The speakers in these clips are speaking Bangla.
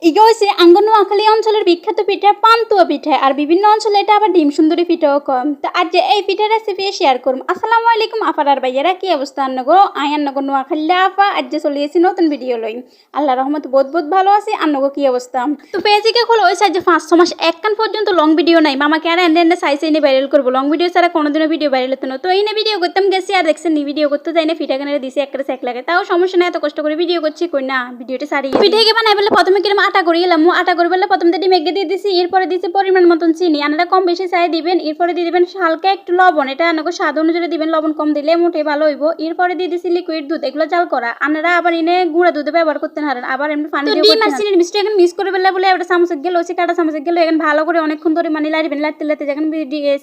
ইগা হয়েছে আঙ্গন নোয়াখালী অঞ্চলের বিখ্যাত পিঠা পান্তুয়া পিঠা আর বিভিন্ন অঞ্চলে এটা আবার ডিম সুন্দরী পিঠাও কম। তো আজ যে এই পিঠার রেসিপি শেয়ার করুম। আসসালামু আলাইকুম আফার আর ভাইয়ারা, কি অবস্থা আন্নগো? আয়ান্নগো নোয়াখালী আপা আজ যে চলে এসেছি নতুন ভিডিও লই। আল্লাহ রহমত বহুত বহুত ভালো আছি। আন্নগো কি অবস্থা? তো পেজিকে খোলো ওই সাইজ 5-6 মাস একখান পর্যন্ত লং ভিডিও নাই। মামাকে আর এন্ডে সাইজে এনে ভাইরাল করবো। লং ভিডিও ছাড়া কোনোদিনও ভিডিও ভাইরাল হতো না। তো এই না ভিডিও করতাম গেছি আর দেখছেন নি ভিডিও করতে যাই না পিঠা কেনারে দিছি একটা সেক লাগে। তাও সমস্যা নাই, এত কষ্ট করে ভিডিও করছি কই না ভিডিওটা সারিয়ে পিঠাকে বানাই বলে প্রথমে কিরম আটা করি এলাম। আটা করে বলে প্রথম দিয়ে মেঘে দিয়ে দিছি, এরপরে দিছি পরিমাণ মতন চিনি। আপনারা কম বেশি চাই দিবেন। এরপরে দিয়ে দিবেন হালকা একটু লবণ, এটা আপনাকে স্বাদ অনুযায়ী দিবেন, লবণ কম দিলে মোটে ভালো হইব। এরপরে দিয়ে দিছি লিকুইড দুধ, এগুলো জাল করা। আপনারা আবার এনে গুঁড়া দুধ ব্যবহার করতে পারেন, আবার এমনি পানি দিয়ে ডিম আর চিনির মিষ্টি এখন মিক্স করে বলে একটা চামচ গেল ওসি কাটা চামচ গেল এখন ভালো করে অনেকক্ষণ ধরে মানে লাড়িবেন। লাড়তে লাড়তে যখন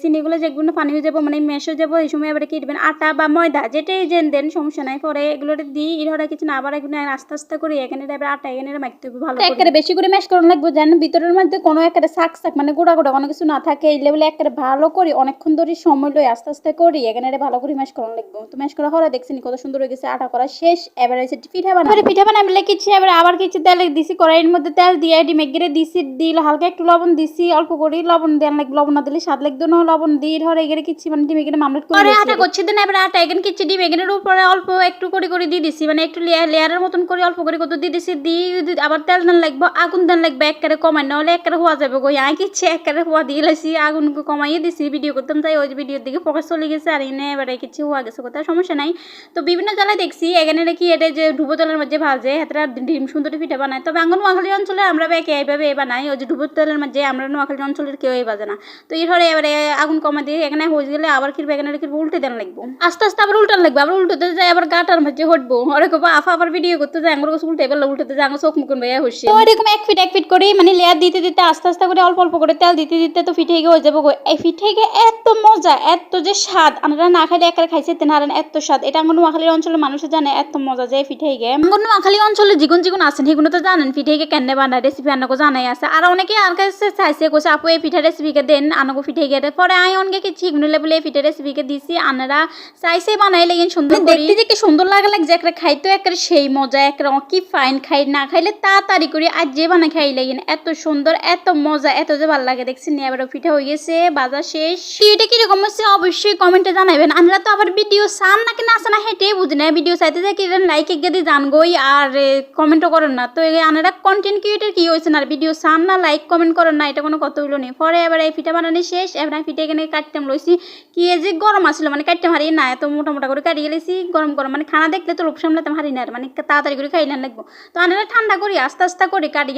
চিনিগুলো যেগুলো পানি হয়ে যাবো মানে মেশ হয়ে যাবো, এই সময় এবারে কি দিবেন আটা বা ময়দা যেটাই যেন দেন সমস্যা নাই। পরে এগুলো দিই এর কিছু না, আবার এখানে আস্তে আস্তে করে এখানে আটা এখানে মাখতে হবে ভালো করে, বেশি করে ম্যাশ করা লাগবে যেন ভিতরের মধ্যে কোনো একটা শাক মানে গোড়া গোড়া কোনো কিছু না থাকে। এই লেভেলে একটা ভালো করে অনেকক্ষণ ধরে সময় লই আস্তে আস্তে করি এখানে ভালো করে ম্যাশ করা লাগবে। তো ম্যাশ করা হলে দেখছেন কত সুন্দর হয়ে গেছে। আটা করা শেষ, এবার হচ্ছে পিঠা বানাবো। পিঠা বানাবলে কিছু এবার আবার কিছু তেল দিছি কড়াইয়ের মধ্যে, তেল দিয়ে মেঘে দিছি, দিল হালকা একটু লবণ দিছি, অল্প করে লবণ দেন লাগবে। লবণ না দিলে স্বাদ লাগতো না। লবণ দিয়ে ধরে এগেরে কিছু মানে ডিম এখানে মামলেট করে আটা করছি দেন। এবার আটা এখানে কিছু ডিম এখানের উপরে অল্প একটু করে দিয়ে দিছি, মানে একটু লেয়ারের মতন করে অল্প করে কত দিয়ে দিছি। দিয়ে আবার তেল দেন লাগবে, আগুন দেন লাগবে একবারে কমাই, নাহলে একবারে হওয়া যাবে গো। আই কিচ্ছে একবারে হওয়া দিয়ে লাইছি, আগুন কমাইয়ে দিছি। ভিডিও করতাম তাই ওই ভিডিওর দিকে ফোকাস চলে গেছে আর এনে এবারে কিছু হওয়া গেছে, কোথাও সমস্যা নাই। তো বিভিন্ন জায়গায় দেখছি এখানে নাকি এটা যে ডুবো তেলের মধ্যে ভাজে হাতেরা ডিম সুন্দরী পিঠা বানায়। তবে আঙ্গন নোয়াখালী অঞ্চলে আমরা এইভাবে বানাই, ওই যে ডুবো তেলের মধ্যে আমরা নোয়াখালী অঞ্চলের কেউ বাজে না। তো এরপরে এবারে আগুন কমা দিয়ে এখানে হয়ে গেলে আবার কিরবে এখানে উল্টে দেন লাগবো, আস্তে আস্তে আবার উল্টান লাগবে। আবার উল্টোতে যায় আবার গাটার মধ্যে হটবো ওরকম আফা আবার ভিডিও করতে যায় আমার কাছে উল্টে বেলা উল্টোতে যায় আমার চোখ মুখ ভাইয়া হচ্ছে। তো এরকম এক ফিট করে মানে লেয়ার দিতে দিতে আস্তে আস্তে করে অল্প অল্প করে তেল দিতে দিতে তো পিঠে হয়ে যাবো। এই পিঠে এত মজা এত যে স্বাদ, আমরা না খাইলে একারে খাইছে তেনারেন এত স্বাদ। এটা আঙ্গন নোয়াখালীর অঞ্চলের মানুষে জানে এত মজা যে পিঠে আঙ্গন নোয়াখালী অঞ্চলে জীবন আছেন সেগুলো তো জানেন পিঠে কেন বানায়, রেসিপি আনাকে জানাই আছে। আর অনেকে আর কাছে চাইছে কোছে আপু এই পিঠা রেসিপিকে দেন আনাকে পিঠে গিয়ে পরে আই অনেকে কিছু ইগনুলে বলে এই পিঠা রেসিপিকে দিছি। আনারা চাইছে বানাই লেগেন সুন্দর দেখতে দেখতে সুন্দর লাগে যে একটা খাইতো একেবারে সেই মজা একটা কি ফাইন। খাই না খাইলে তাড়াতাড়ি করে আজ যে বানাই খাই লেগেন এত সুন্দর এত মজা এত যে ভালো লাগে দেখছি নি। এবার পিঠা হয়ে গেছে বাজার শেষ। এটা কিরকম হচ্ছে অবশ্যই কমেন্টে জানাবেন। আমরা তো আবার ভিডিও চান নাকি না চান হেঁটেই বুঝি না। ভিডিও চাইতে যে কি লাইক দিয়ে জানগোই আর কমেন্টও করেন না। তো আনারা কন্টেন্ট ক্রিয়েটার কি হয়েছে না ভিডিও চান না লাইক কমেন্ট করেন না, এটা কোনো কথা হইলো নেই। পরে এবার এই পিঠা বানানো শেষ। এবার আমি পিঠা এখানে কাটতাম লইছি কি যে গরম আসলো মানে কাটতাম হারিয়ে না এত মোটা করে কাটিয়ে গেলেছি। গরম গরম মানে খানা দেখলে তো লোক সামলাতাম হারি না মানে তাড়াতাড়ি করে খাইলেন লাগবো। তো আনারা ঠান্ডা করি আস্তে আস্তে করে কাটিয়ে